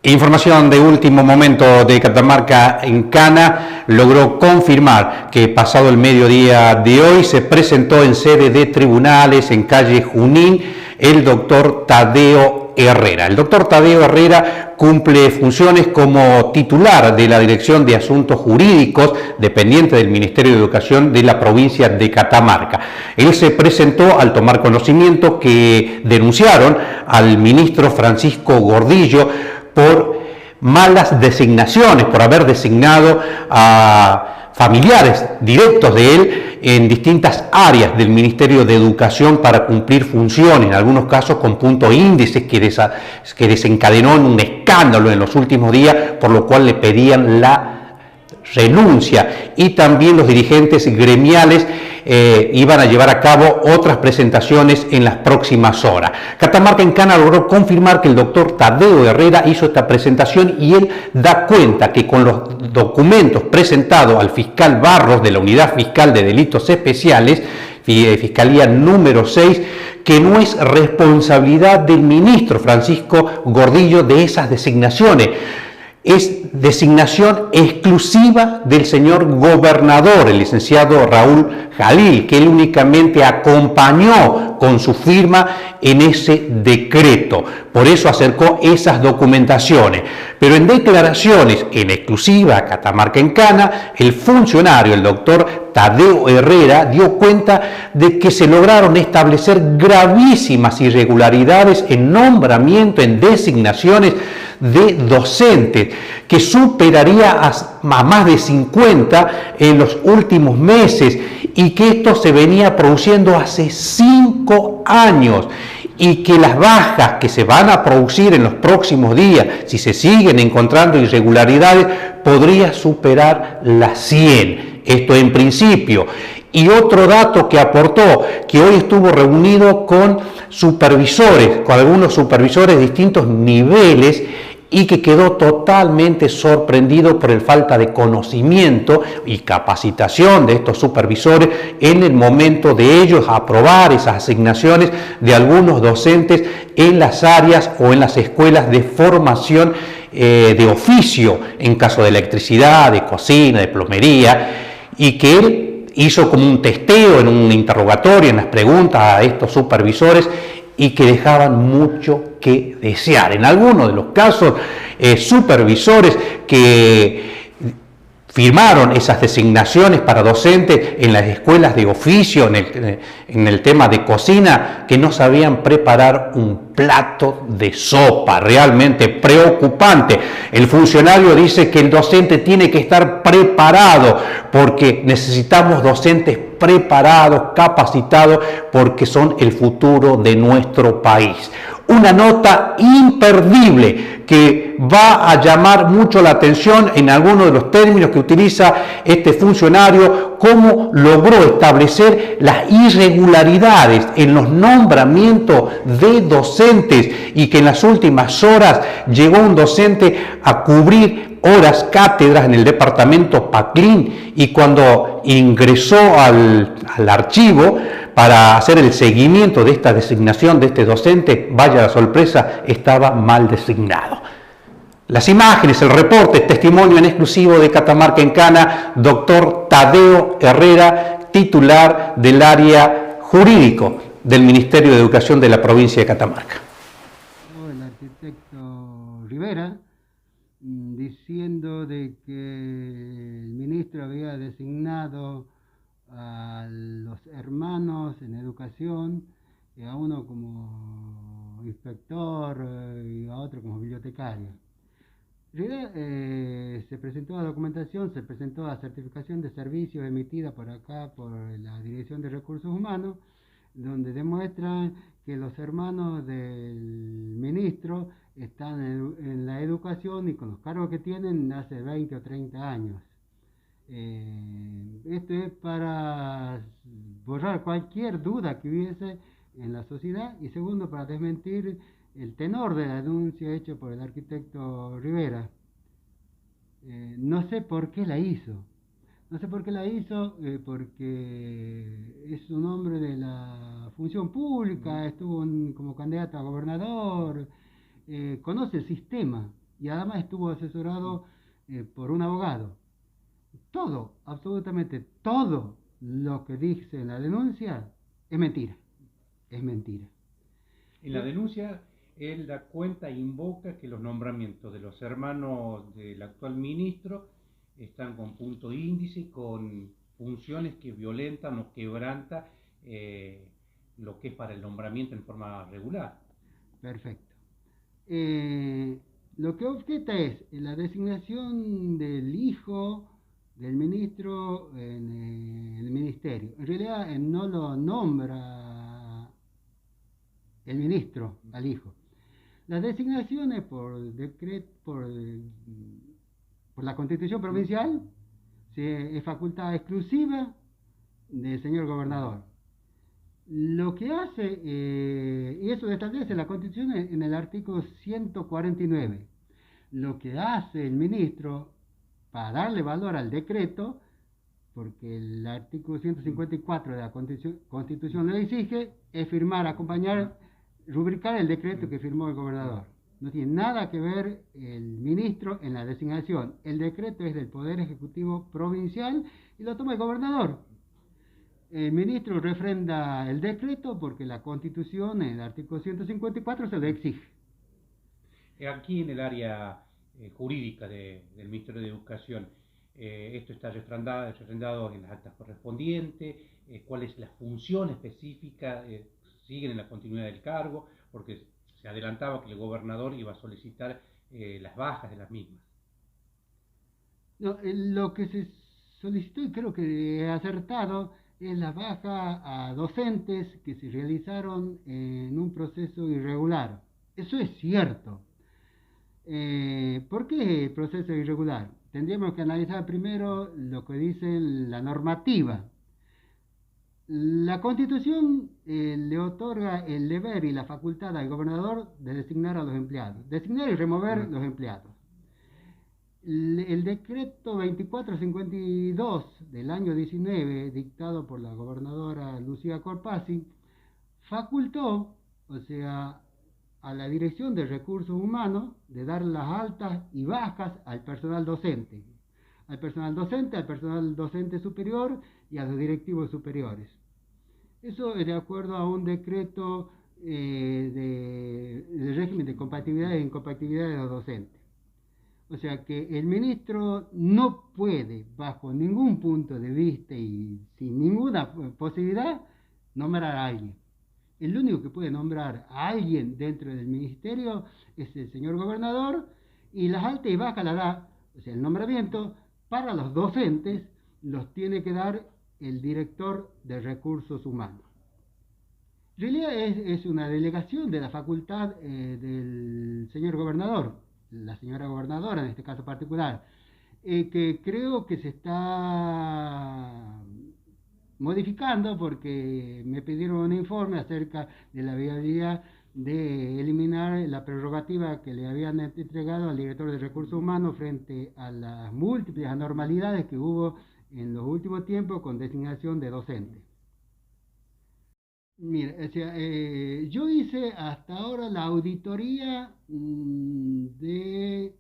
Información de último momento de Catamarca en Cana logró confirmar que pasado el mediodía de hoy se presentó en sede de tribunales en calle Junín el doctor Tadeo Herrera. El doctor Tadeo Herrera cumple funciones como titular de la Dirección de Asuntos Jurídicos, dependiente del Ministerio de Educación de la provincia de Catamarca. Él se presentó al tomar conocimiento que denunciaron al ministro Francisco Gordillo por malas designaciones, por haber designado a familiares directos de él en distintas áreas del Ministerio de Educación para cumplir funciones, en algunos casos con puntos índices que desencadenó en un escándalo en los últimos días, por lo cual le pedían la renuncia, y también los dirigentes gremiales iban a llevar a cabo otras presentaciones en las próximas horas. Catamarca en Cana logró confirmar que el doctor Tadeo Herrera hizo esta presentación y él da cuenta que con los documentos presentados al fiscal Barros de la Unidad Fiscal de Delitos Especiales, Fiscalía número 6, que no es responsabilidad del ministro Francisco Gordillo de esas designaciones. Es designación exclusiva del señor gobernador, el licenciado Raúl Jalil, que él únicamente acompañó con su firma en ese decreto. Por eso acercó esas documentaciones. Pero en declaraciones en exclusiva a Catamarca en Cana, el funcionario, el doctor Tadeo Herrera, dio cuenta de que se lograron establecer gravísimas irregularidades en nombramiento, en designaciones de docentes, que superaría a más de 50 en los últimos meses, y que esto se venía produciendo hace 5 años, y que las bajas que se van a producir en los próximos días, si se siguen encontrando irregularidades, podría superar las 100. Esto en principio. Y otro dato que aportó, que hoy estuvo reunido con supervisores, con algunos supervisores de distintos niveles, y que quedó totalmente sorprendido por la falta de conocimiento y capacitación de estos supervisores en el momento de ellos aprobar esas asignaciones de algunos docentes en las áreas o en las escuelas de formación de oficio, en caso de electricidad, de cocina, de plomería, y que él hizo como un testeo en un interrogatorio, en las preguntas a estos supervisores, y que dejaban mucho que desear. En algunos de los casos, supervisores que firmaron esas designaciones para docentes en las escuelas de oficio, en el tema de cocina, que no sabían preparar un plato de sopa. Realmente preocupante. El funcionario dice que el docente tiene que estar preparado, porque necesitamos docentes preparados, capacitados, porque son el futuro de nuestro país. Una nota imperdible que va a llamar mucho la atención en algunos de los términos que utiliza este funcionario, cómo logró establecer las irregularidades en los nombramientos de docentes, y que en las últimas horas llegó un docente a cubrir horas cátedras en el departamento Paclín, y cuando ingresó al archivo para hacer el seguimiento de esta designación de este docente, vaya la sorpresa, estaba mal designado. Las imágenes, el reporte, testimonio en exclusivo de Catamarca en Cana, doctor Tadeo Herrera, titular del área jurídico del Ministerio de Educación de la provincia de Catamarca. El arquitecto Rivera, diciendo de que el ministro había designado a los hermanos en educación, a uno como inspector y a otro como bibliotecario. Rivera se presentó a documentación, se presentó a certificación de servicios emitida por acá por la Dirección de Recursos Humanos, donde demuestran que los hermanos del ministro están en la educación y con los cargos que tienen hace 20 o 30 años. Esto es para borrar cualquier duda que hubiese en la sociedad, y segundo, para desmentir el tenor de la denuncia hecha por el arquitecto Rivera. No sé por qué la hizo. No sé por qué la hizo, porque es un hombre de la función pública, estuvo como candidato a gobernador, conoce el sistema. y además estuvo asesorado por un abogado. Todo, absolutamente todo lo que dice en la denuncia es mentira, es mentira. En la denuncia, él da cuenta e invoca que los nombramientos de los hermanos del actual ministro están con punto índice, con funciones que violentan o quebrantan lo que es para el nombramiento en forma regular. Perfecto. Lo que objeta es la designación del hijo del ministro en el ministerio. En realidad no lo nombra el ministro al hijo. Las designaciones por decreto, por la Constitución provincial, es facultad exclusiva del señor gobernador. Lo que hace, y eso establece la Constitución en el artículo 149, lo que hace el ministro para darle valor al decreto, porque el artículo 154 de la Constitución lo exige, es firmar, acompañar, rubricar el decreto que firmó el gobernador. No tiene nada que ver el ministro en la designación. El decreto es del Poder Ejecutivo Provincial y lo toma el gobernador. El ministro refrenda el decreto porque la Constitución, en el artículo 154, se lo exige. Aquí en el área jurídica del Ministerio de Educación, esto está refrendado en las actas correspondientes, cuál es la función específica, siguen en la continuidad del cargo, porque se adelantaba que el gobernador iba a solicitar las bajas de las mismas. No, lo que se solicitó, y creo que he acertado, es la baja a docentes que se realizaron en un proceso irregular. Eso es cierto. ¿Por qué el proceso irregular? Tendríamos que analizar primero lo que dice la normativa. La Constitución le otorga el deber y la facultad al gobernador de designar a los empleados, designar y remover los empleados. El decreto 2452 del año 19, dictado por la gobernadora Lucía Corpazzi, facultó, o sea, a la Dirección de Recursos Humanos de dar las altas y bajas al personal docente, al personal docente superior y a los directivos superiores. Eso es de acuerdo a un decreto de régimen de compatibilidad e incompatibilidad de los docentes. O sea que el ministro no puede, bajo ningún punto de vista y sin ninguna posibilidad, nombrar a alguien. El único que puede nombrar a alguien dentro del ministerio es el señor gobernador, y las altas y bajas las da, o sea, el nombramiento para los docentes los tiene que dar el director de recursos humanos. En realidad es una delegación de la facultad del señor gobernador, la señora gobernadora en este caso particular, que creo que se está modificando porque me pidieron un informe acerca de la viabilidad de eliminar la prerrogativa que le habían entregado al director de recursos humanos frente a las múltiples anormalidades que hubo en los últimos tiempos con designación de docentes. Mira, o sea, yo hice hasta ahora la auditoría de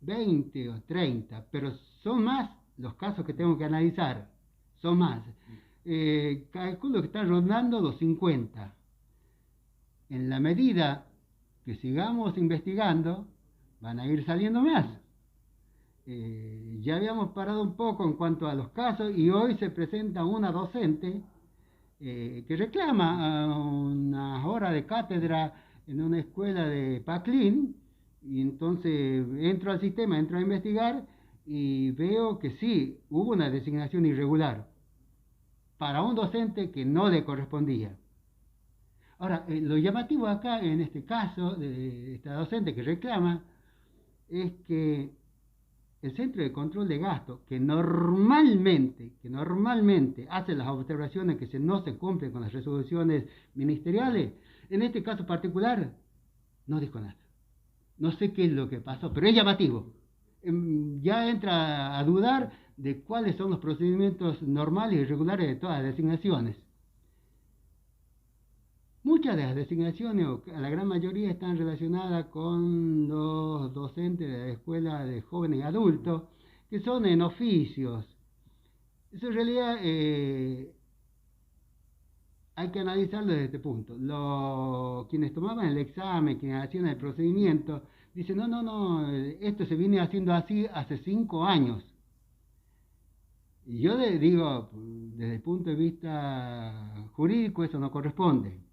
20 o 30, pero son más los casos que tengo que analizar, son más. Calculo que están rondando los 50. En la medida que sigamos investigando, van a ir saliendo más. Ya habíamos parado un poco en cuanto a los casos y hoy se presenta una docente que reclama unas horas de cátedra en una escuela de Paclín, y entonces entro al sistema, entro a investigar y veo que sí, hubo una designación irregular para un docente que no le correspondía. Ahora, lo llamativo acá en este caso de esta docente que reclama es que el Centro de Control de Gasto, que normalmente hace las observaciones que no se cumplen con las resoluciones ministeriales, en este caso particular no dijo nada. No sé qué es lo que pasó, pero es llamativo. Ya entra a dudar de cuáles son los procedimientos normales y regulares de todas las designaciones. Muchas de las designaciones, o la gran mayoría, están relacionadas con los docentes de la escuela de jóvenes y adultos, que son en oficios. Eso en realidad hay que analizarlo desde este punto. Quienes tomaban el examen, quienes hacían el procedimiento, dicen, no, no, no, esto se viene haciendo así hace 5 años. Y yo le digo, desde el punto de vista jurídico, eso no corresponde.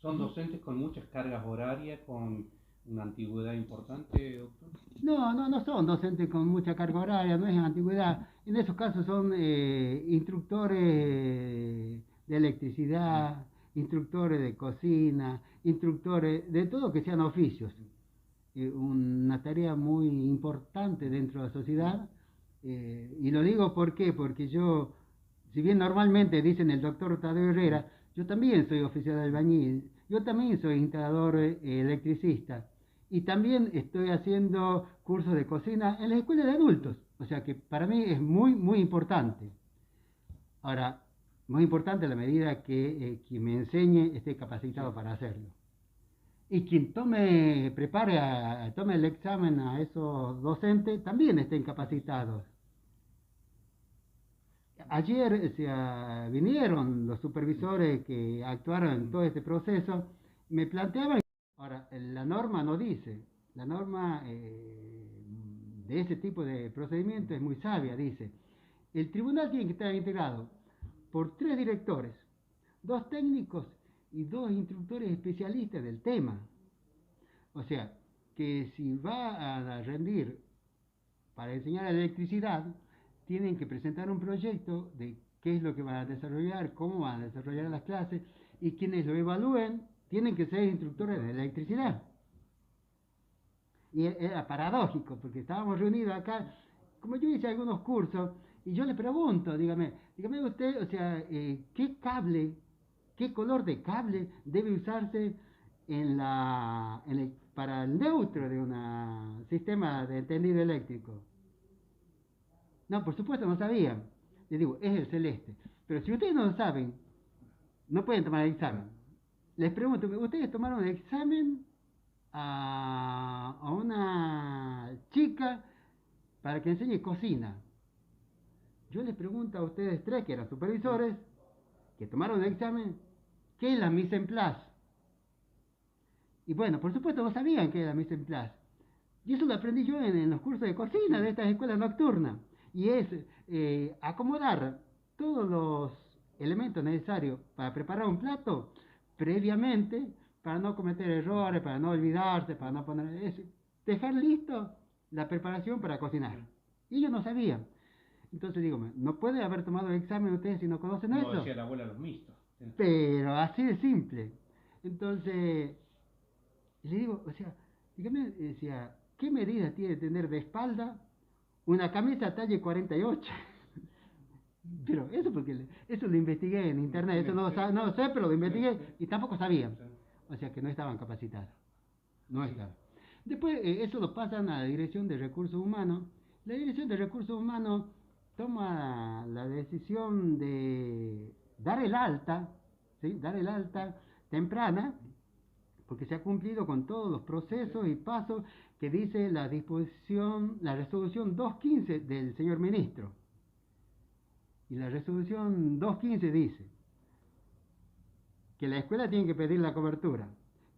¿Son docentes con muchas cargas horarias, con una antigüedad importante, doctor? No son docentes con mucha carga horaria, no es antigüedad. En esos casos son instructores de electricidad, instructores de cocina, instructores de todo que sean oficios. Una tarea muy importante dentro de la sociedad. Y lo digo ¿por qué? Porque yo, si bien normalmente dicen el doctor Tadeo Herrera, yo también soy oficial de albañil, yo también soy instalador electricista. Y también estoy haciendo cursos de cocina en la escuela de adultos. O sea que para mí es muy, muy importante. Ahora, muy importante a la medida que quien me enseñe esté capacitado para hacerlo. Y quien tome el examen a esos docentes también estén capacitados. Ayer vinieron los supervisores que actuaron en todo este proceso, me planteaban. Ahora, la norma no dice, la norma de ese tipo de procedimiento es muy sabia, dice, el tribunal tiene que estar integrado por 3 directores, 2 técnicos y 2 instructores especialistas del tema. O sea, que si va a rendir para enseñar electricidad, tienen que presentar un proyecto de qué es lo que van a desarrollar, cómo van a desarrollar las clases, y quienes lo evalúen tienen que ser instructores de electricidad. Y era paradójico, porque estábamos reunidos acá, como yo hice algunos cursos, y yo le pregunto, dígame usted, o sea, ¿qué cable, qué color de cable debe usarse para el neutro de un sistema de tendido eléctrico? No, por supuesto no sabían. Les digo, es el celeste. Pero si ustedes no lo saben, no pueden tomar el examen. Les pregunto, ¿ustedes tomaron el examen a una chica para que enseñe cocina? Yo les pregunto a ustedes 3, que eran supervisores, que tomaron el examen, ¿qué es la mise en place? Y bueno, por supuesto no sabían qué era la mise en place. Y eso lo aprendí yo en los cursos de cocina de estas escuelas nocturnas. Y es acomodar todos los elementos necesarios para preparar un plato previamente, para no cometer errores, para no olvidarse, para no poner eso. Dejar listo la preparación para cocinar. Y ellos no sabían. Entonces digo, no puede haber tomado el examen ustedes si no conocen eso. Como decía la abuela, los mixtos. Pero así de simple. Entonces, le digo, o sea, dígame, decía, ¿qué medida tiene tener de espalda una camisa talle 48? Pero eso porque eso lo investigué en internet, eso no lo sé, pero lo investigué y tampoco sabían. O sea que no estaban capacitados. No estaban. Después eso lo pasan a la Dirección de Recursos Humanos. La Dirección de Recursos Humanos toma la decisión de dar el alta, ¿sí? Dar el alta temprana, porque se ha cumplido con todos los procesos y pasos que dice la disposición, la resolución 215 del señor ministro. Y la resolución 215 dice que la escuela tiene que pedir la cobertura,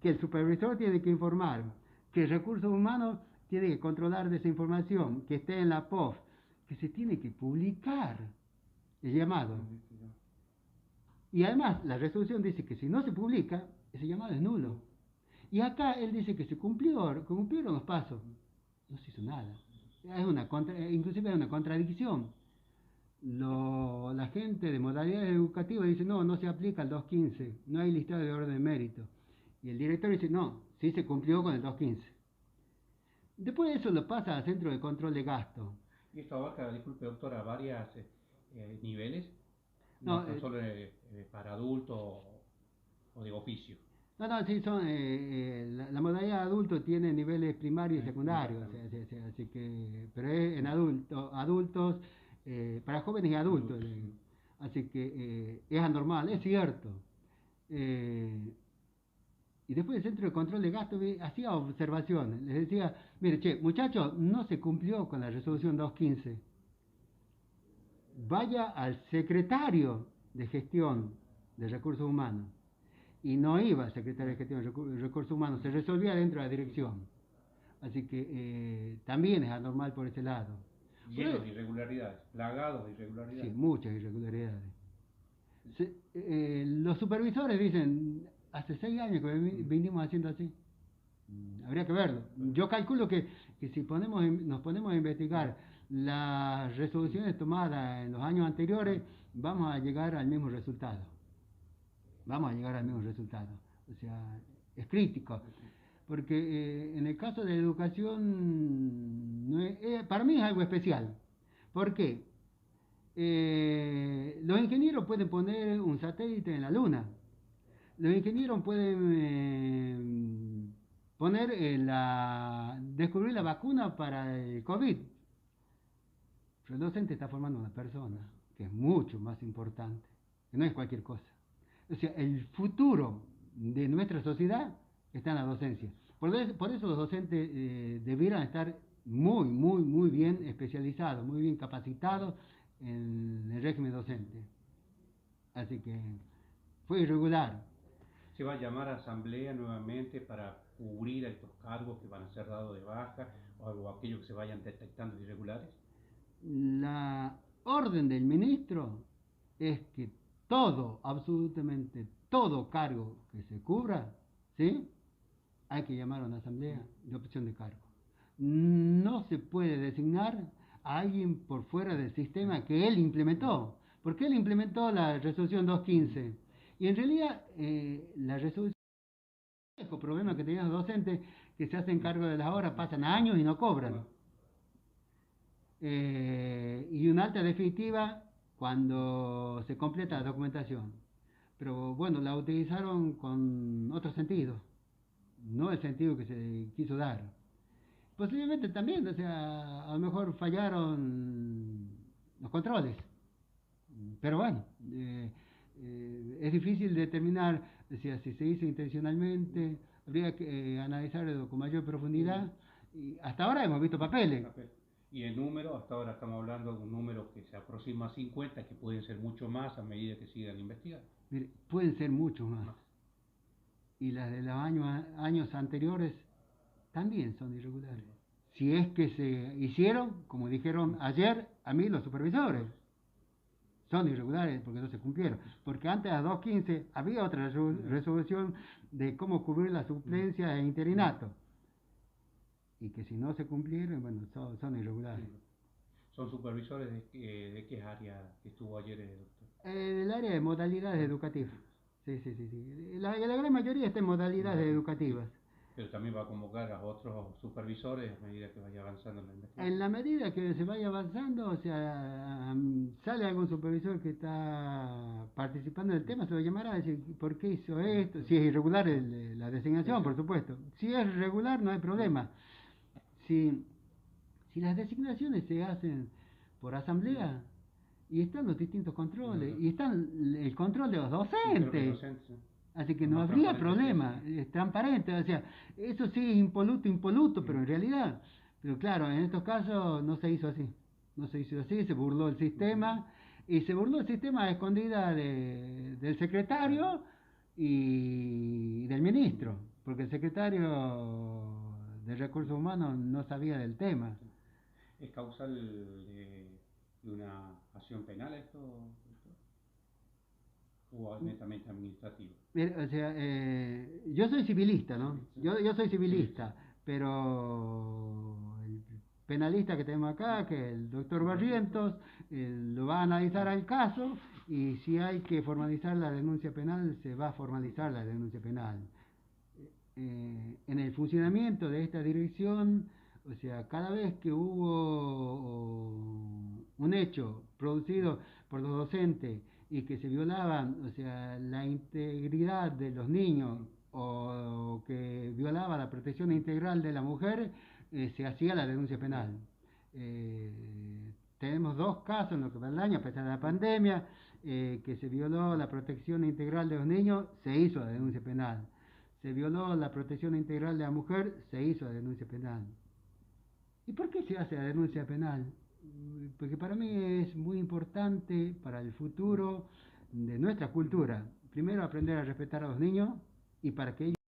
que el supervisor tiene que informar, que recursos humanos tiene que controlar de esa información, que esté en la POF, que se tiene que publicar el llamado. Y además la resolución dice que si no se publica, ese llamado es nulo. Y acá él dice que se cumplieron los pasos. No se hizo nada. Inclusive hay una contradicción. La gente de modalidades educativas dice, no se aplica el 215, no hay listado de orden de mérito. Y el director dice, no, sí se cumplió con el 215. Después de eso lo pasa al Centro de Control de Gasto. ¿Y esto abarca, disculpe doctora, varios niveles? No, No solo para adultos o de oficio. No, sí, la modalidad adulto tiene niveles primarios y secundarios, así que, pero es en adultos, para jóvenes y adultos, así que es anormal, es cierto, Y después el Centro de Control de Gastos hacía observaciones. Les decía, mire, che, muchachos, no se cumplió con la resolución 215. Vaya al secretario de gestión de recursos humanos. Y no iba al secretario de gestión de recursos humanos, se resolvía dentro de la dirección. Así que también es anormal por ese lado. Lleno de irregularidades, plagados de irregularidades. Sí, muchas irregularidades. Los supervisores dicen, hace 6 años que vinimos haciendo así. Habría que verlo. Yo calculo que si nos ponemos a investigar las resoluciones tomadas en los años anteriores, vamos a llegar al mismo resultado. O sea, es crítico. Porque en el caso de la educación, para mí es algo especial. ¿Por qué? Los ingenieros pueden poner un satélite en la Luna. Los ingenieros pueden descubrir la vacuna para el COVID. Pero el docente está formando una persona, que es mucho más importante, que no es cualquier cosa. O sea, el futuro de nuestra sociedad está en la docencia. Por eso los docentes debieran estar muy, muy, muy bien especializados, muy bien capacitados en el régimen docente. Así que fue irregular. ¿Se va a llamar a asamblea nuevamente para cubrir a estos cargos que van a ser dados de baja o aquellos que se vayan detectando irregulares? La orden del ministro es que absolutamente todo cargo que se cubra, ¿sí?, hay que llamar a una asamblea de opción de cargo. No se puede designar a alguien por fuera del sistema que él implementó, porque él implementó la resolución 215. Y en realidad la resolución, el problema que tenían los docentes que se hacen cargo de las horas, pasan años y no cobran. Y una alta definitiva cuando se completa la documentación. Pero bueno, la utilizaron con otro sentido, no el sentido que se quiso dar. Posiblemente también, o sea, a lo mejor fallaron los controles. Pero bueno, es difícil determinar, o sea, si se hizo intencionalmente, habría que analizarlo con mayor profundidad. Y hasta ahora hemos visto papeles. Y el número, hasta ahora estamos hablando de un número que se aproxima a 50, que pueden ser mucho más a medida que sigan investigando. Mire, pueden ser mucho más. Y las de los años anteriores también son irregulares. Si es que se hicieron, como dijeron ayer a mí los supervisores, son irregulares porque no se cumplieron. Porque antes de las 2.15 había otra resolución de cómo cubrir la suplencia e interinato. Y que si no se cumplieron, bueno, son irregulares. ¿Son supervisores de qué área que estuvo ayer el doctor? Del área de modalidades educativas. Sí. La gran mayoría está en modalidades educativas. Pero también va a convocar a otros supervisores a medida que vaya avanzando en la investigación. En la medida que se vaya avanzando, o sea, sale algún supervisor que está participando del tema, se lo llamará a decir por qué hizo esto, si es irregular la designación, por supuesto. Si es regular, no hay problema. Si las designaciones se hacen por asamblea, y están los distintos controles, y están el control de los docentes. Así que no habría problema, es transparente, o sea, eso sí es impoluto, pero en realidad, pero claro, en estos casos no se hizo así, se burló el sistema, y se burló el sistema a escondida del secretario y del ministro, porque el secretario de Recursos Humanos no sabía del tema. ¿Es causal de una acción penal esto? ¿O netamente administrativo? O sea, yo soy civilista, ¿no? Yo soy civilista, pero el penalista que tenemos acá, que es el doctor Barrientos, lo va a analizar al caso y si hay que formalizar la denuncia penal, se va a formalizar la denuncia penal. En el funcionamiento de esta dirección, o sea, cada vez que hubo un hecho producido por los docentes y que se violaban, o sea, la integridad de los niños o que violaba la protección integral de la mujer, se hacía la denuncia penal. tenemos 2 casos en lo que va el año, a pesar de la pandemia, que se violó la protección integral de los niños, se hizo la denuncia penal. Se violó la protección integral de la mujer, se hizo la denuncia penal. ¿Y por qué se hace la denuncia penal? Porque para mí es muy importante para el futuro de nuestra cultura. Primero, aprender a respetar a los niños y para que ellos